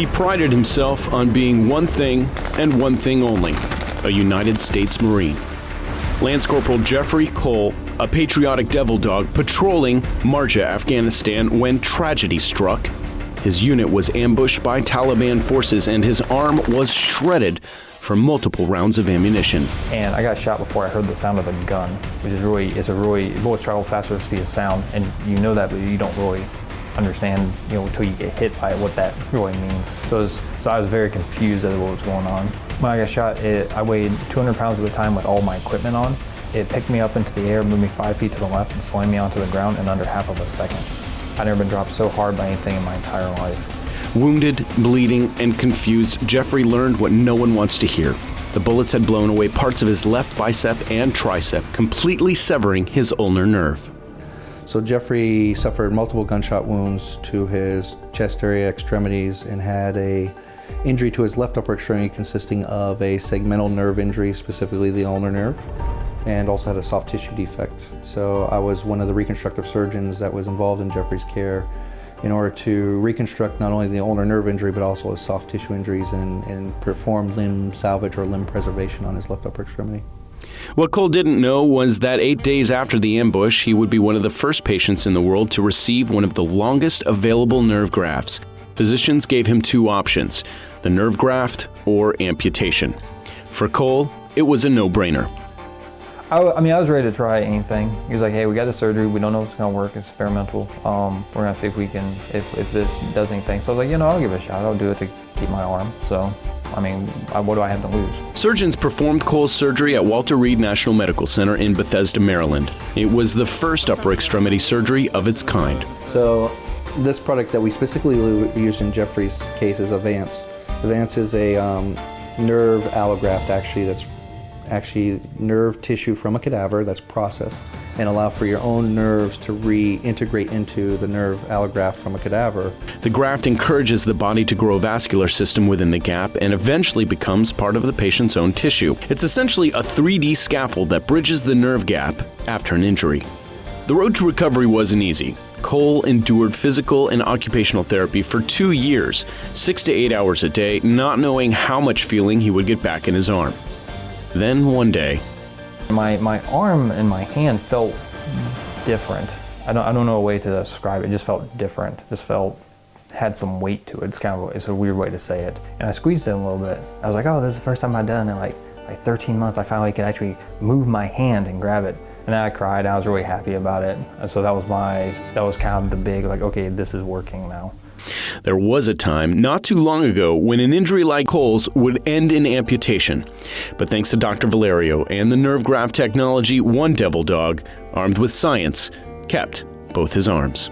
He prided himself on being one thing and one thing only, a United States Marine. Lance Corporal Jeffrey Cole, a patriotic devil dog patrolling Marja, Afghanistan, when tragedy struck. His unit was ambushed by Taliban forces and his arm was shredded from multiple rounds of ammunition. And I got shot before I heard the sound of the gun, which is bullets travel faster than the speed of sound, and you know that, but you don't really understand, until you get hit by it, what that really means. So I was very confused as to what was going on. When I got shot, I weighed 200 pounds at the time with all my equipment on. It picked me up into the air, moved me 5 feet to the left, and slammed me onto the ground in under half of a second. I'd never been dropped so hard by anything in my entire life. Wounded, bleeding, and confused, Jeffrey learned what no one wants to hear. The bullets had blown away parts of his left bicep and tricep, completely severing his ulnar nerve. So Jeffrey suffered multiple gunshot wounds to his chest area, extremities, and had an injury to his left upper extremity consisting of a segmental nerve injury, specifically the ulnar nerve, and also had a soft tissue defect. So I was one of the reconstructive surgeons that was involved in Jeffrey's care in order to reconstruct not only the ulnar nerve injury, but also his soft tissue injuries and perform limb salvage or limb preservation on his left upper extremity. What Cole didn't know was that 8 days after the ambush, he would be one of the first patients in the world to receive one of the longest available nerve grafts. Physicians gave him two options, the nerve graft or amputation. For Cole, it was a no-brainer. I was ready to try anything. He was like, hey, we got the surgery, we don't know if it's gonna work, it's experimental. We're gonna see if we can, if this does anything. So I was like, I'll give it a shot, I'll do it to keep my arm. So, what do I have to lose? Surgeons performed Cole's surgery at Walter Reed National Medical Center in Bethesda, Maryland. It was the first upper extremity surgery of its kind. So this product that we specifically used in Jeffrey's case is Avance. Avance is a nerve allograft that's actually nerve tissue from a cadaver that's processed and allow for your own nerves to reintegrate into the nerve allograft from a cadaver. The graft encourages the body to grow a vascular system within the gap and eventually becomes part of the patient's own tissue. It's essentially a 3D scaffold that bridges the nerve gap after an injury. The road to recovery wasn't easy. Cole endured physical and occupational therapy for 2 years, 6 to 8 hours a day, not knowing how much feeling he would get back in his arm. Then one day, my arm and my hand felt different. I don't know a way to describe it. It just felt different. Had some weight to it. It's a weird way to say it. And I squeezed it a little bit. I was like, oh, this is the first time I've done it in like 13 months. I finally could actually move my hand and grab it. And I cried. I was really happy about it. And so that was kind of the big, okay, this is working now. There was a time not too long ago when an injury like Cole's would end in amputation. But thanks to Dr. Valerio and the nerve graft technology, one devil dog, armed with science, kept both his arms.